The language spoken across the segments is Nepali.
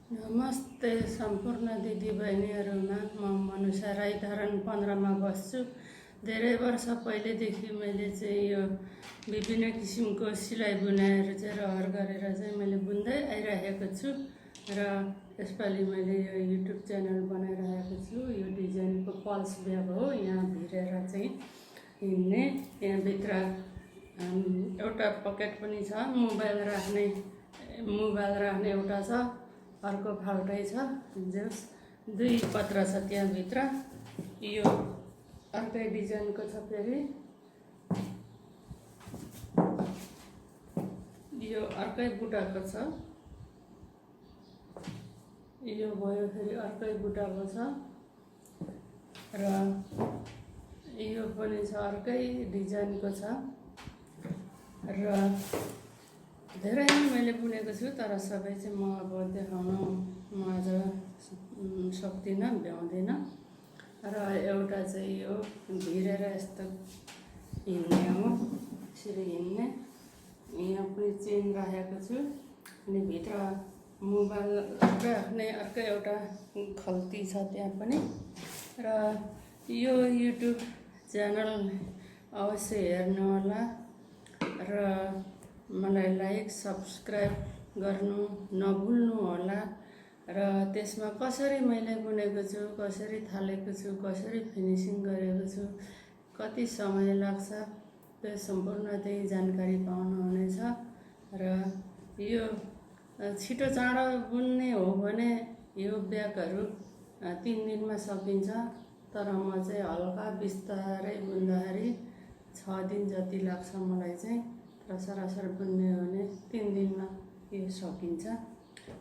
नमस्ते सम्पूर्ण दिदीबहिनीहरूमा म मनुषा राई धरान 15 मा बस्छु। धेरै वर्ष पहिलेदेखि मैले चाहिँ यो विभिन्न किसिमको सिलाइ बुनाइहरू चाहिँ रहर गरेर चाहिँ मैले बुन्दै आइरहेको छु र यसपालि मैले यो युट्युब च्यानल बनाइरहेको छु। यो डिजाइनको पल्स ब्याग हो। यहाँ भिरेर चाहिँ हिँड्ने, यहाँभित्र एउटा पकेट पनि छ, मोबाइल राख्ने एउटा छ, अर्को फाल्टै छ। जस दुई पत्र छ त्यहाँभित्र। यो अर्कै डिजाइनको छ। फेरि यो अर्कै बुटाको छ। यो भयो फेरि अर्कै बुटाको छ र यो पनि छ, अर्कै डिजाइनको छ र धेरै मैले बुनेको छु, तर सबै चाहिँ म अब देखाउन आज सक्दिनँ, भ्याउँदिनँ। र एउटा चाहिँ यो भिरेर यस्तो हिँड्ने हो, यसरी हिँड्ने। यहाँ पनि चेन राखेको छु अनि भित्र मोबाइल राख्ने अर्कै एउटा खल्ती छ त्यहाँ पनि। र यो युट्युब च्यानल अवश्य हेर्नुहोला र मलाई लाइक सब्सक्राइब गर्नु नभुल्नु होला। र त्यसमा कसरी मैले बुनेको छु, कसरी थालेको छु, कसरी फिनिसिङ गरेको छु, कति समय लाग्छ, त्यो सम्पूर्ण त्यही जानकारी पाउनुहुनेछ। र यो छिटो चाँडो बुन्ने हो भने यो ब्यागहरू 3 दिनमा सकिन्छ, तर म चाहिँ हल्का बिस्तारै बुन्दाखेरि 6 दिन जति लाग्छ मलाई चाहिँ। र सरासर बुन्ने हो भने 3 दिनमा यो सकिन्छ।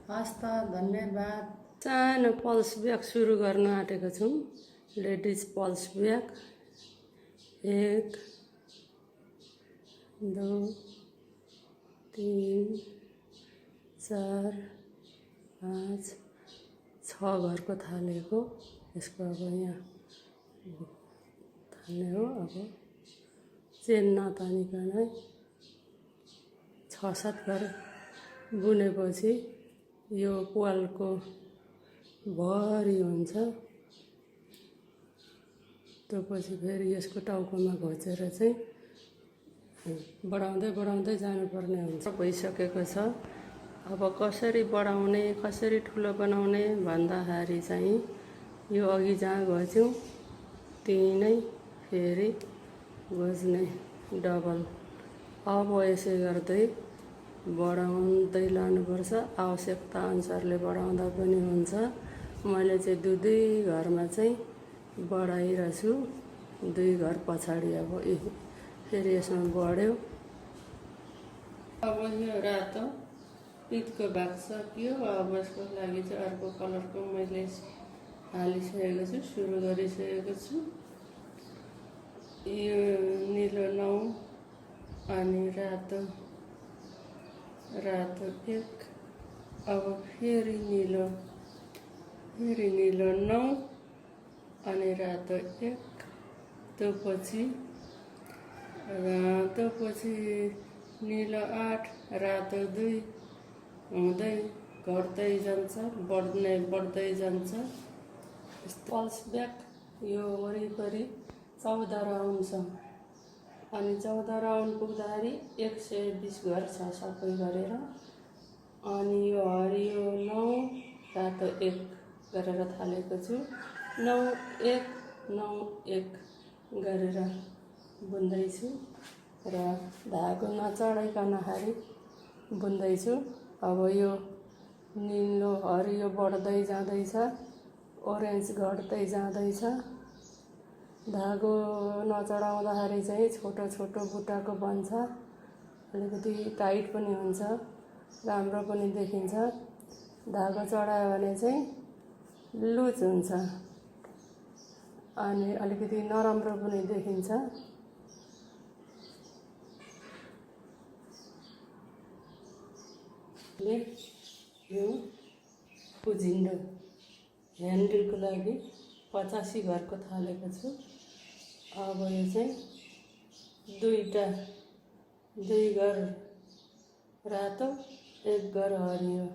हस् त, धन्यवाद। सानो पल्स ब्याग सुरु गर्न आँटेको छौँ। लेडिज पल्स ब्याग 1 2 3 4 5 6 घरको थालेको। यसको अब यहाँ थाल्ने हो। अब चेन नतानिकनै 6-7 घर बुनेपछि यो पालको भरि हुन्छ। त्यो पछि फेरि यसको टाउकोमा घोचेर चाहिँ बढाउँदै जानुपर्ने हुन्छ। भइसकेको छ। अब कसरी बढाउने, कसरी ठुलो बनाउने भन्दाखेरि चाहिँ यो अघि जहाँ घोच्यौँ त्यही नै फेरि घोच्ने डबल। अब यसै गर्दै बढाउँदै लानुपर्छ। आवश्यकता अनुसारले बढाउँदा पनि हुन्छ। मैले चाहिँ दुई घरमा चाहिँ बढाइरहेको छु। 2 घर पछाडि अब फेरि यसमा बढ्यो। अब यो रातो पितको भाग सकियो। अब यसको लागि चाहिँ अर्को कलरको मैले हालिसकेको छु, सुरु गरिसकेको छु। यो निलो 9 अनि रातो 1। अब फेरि निलो 9 अनि रातो 1। त्यो पछि निलो 8 रातो 2 हुँदै घट्दै जान्छ, बढ्दै जान्छ। पल्स ब्याग यो वरिपरि 14 राउन्ड छ अनि 14 राउन्ड पुग्दाखेरि 120 घर छ सबै गरेर। अनि यो हरियो 9 रातो 1 गरेर थालेको छु। 9 1 9 1 गरेर बुन्दैछु र धागो नचढाइकनखेरि बुन्दैछु। अब यो निलो हरियो बढ्दै जाँदैछ, ओरेन्ज घट्दै जाँदैछ। धागो नचढाउँदाखेरि चाहिँ छोटो छोटो बुटाको बन्छ, अलिकति टाइट पनि हुन्छ, राम्रो पनि देखिन्छ। धागो चढायो भने चाहिँ लुज हुन्छ अनि अलिकति नराम्रो पनि देखिन्छ। यो पुजिन्डो ह्यान्डलको लागि 85 घरको थालेको छु। अब यो चाहिँ 2 घर रातो 1 घर हरियो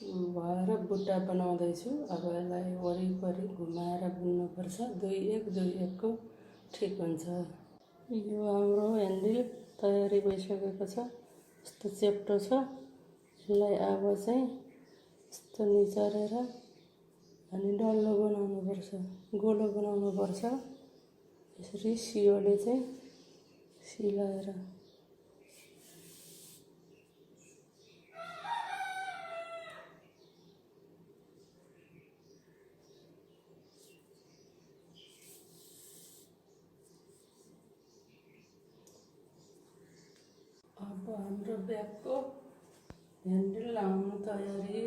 भएर बुट्टा बनाउँदैछु। अब यसलाई वरिपरि घुमाएर बुन्नुपर्छ। 2-1 को ठिक हुन्छ। यो हाम्रो ह्यान्डल तयारी भइसकेको छ। यस्तो चेप्टो छ। यसलाई अब चाहिँ यस्तो निचोरेर अनि डल्लो बनाउनुपर्छ, गोलो बनाउनुपर्छ। यसरी सियोले चाहिँ सिलाएर अब हाम्रो ब्यागको ह्यान्डल लाउनु तयारी।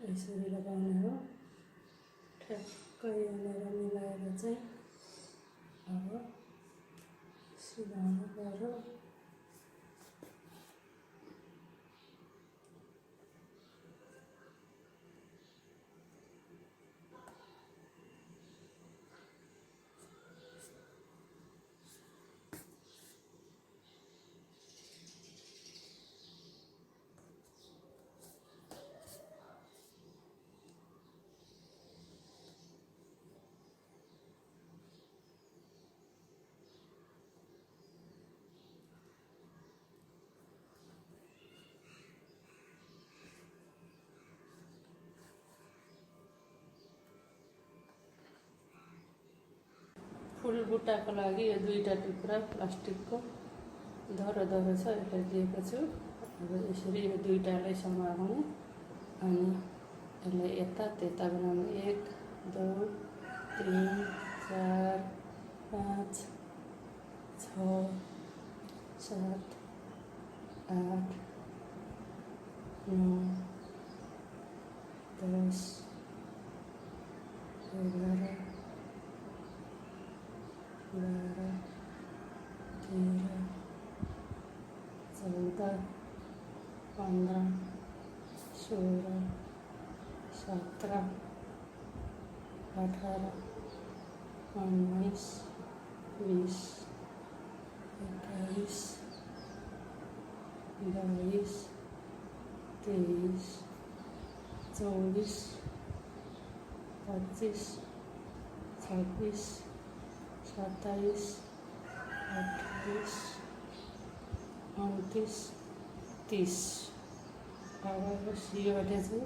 यसरी लगाउने हो। ठ्याक्कै यहाँनिर मिलाएर चाहिँ अब सिलाउनु पर्यो। फुल बुट्टाको लागि यो 2टा टुक्रा प्लास्टिकको धरो छ, यसलाई दिएको छु। अब यसरी यो 2टालाई समाउने अनि यसलाई यता त्यता बनाउने। 1 2 3 4 5 6 7 8 9 10 11 12 13 14 15 16 17 18 19 20 21 22 23 24 25 26 27 28 29 30। अब सियोले चाहिँ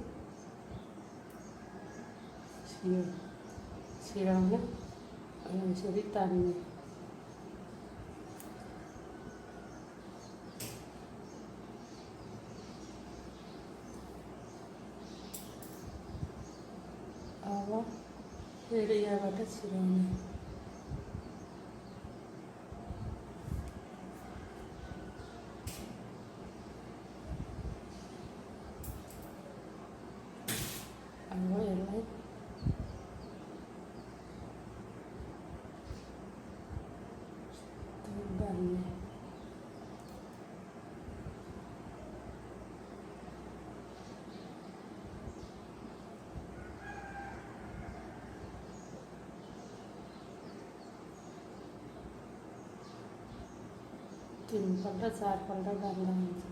सिराउने अनि यसरी तान्ने। अब फेरि यहाँबाट सिराउने। अब यसलाई बान्ने। तीनपल्ट 4पल्ट बाँध्दा हुन्छ।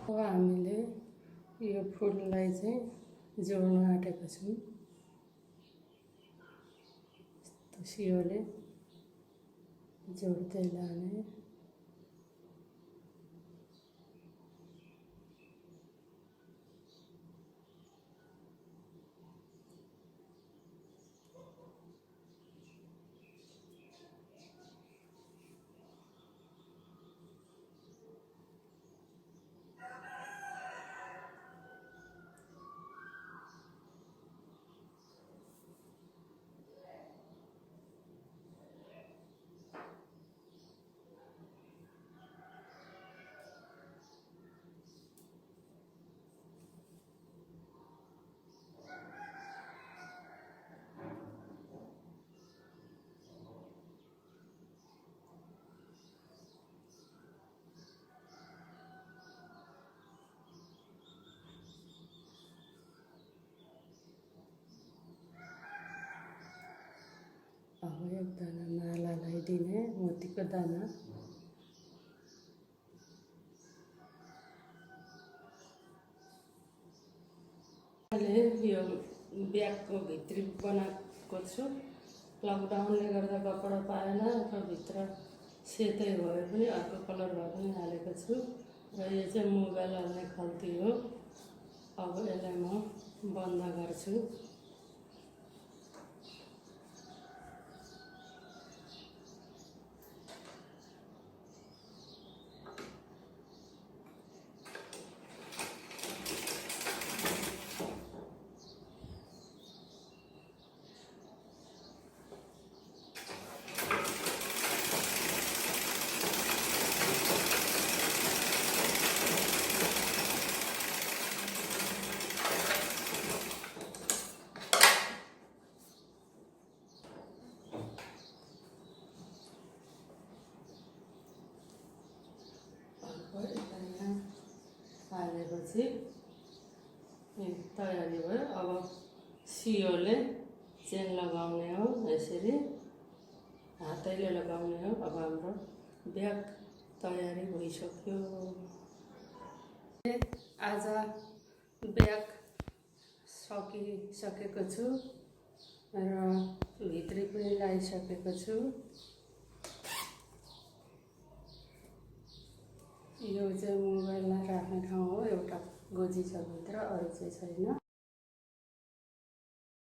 अब हामीले यो फुललाई चाहिँ जोड्न आँटेको छौँ। सियोले जोड्दै लाने। एकजना मालालाई दिने मोतीको दाना। अहिले यो ब्यागको भित्री बनाएको छु। लकडाउनले गर्दा कपडा पाएन, अथवा भित्र सेतै भए पनि अर्को कलर भए पनि हालेको छु। र यो चाहिँ मोबाइल हाल्ने खल्ती हो। अब यसलाई म बन्द गर्छु। हालेपछि तयारी भयो। अब सियोले चेन लगाउने हो, यसरी हातैले लगाउने हो। अब हाम्रो ब्याग तयारी भइसक्यो। आज ब्याग सकिसकेको छु र भित्री पनि लगाइसकेको छु। यो चाहिँ मोबाइललाई राख्ने ठाउँ हो। एउटा गोजी छ भित्र, अरू चाहिँ छैन।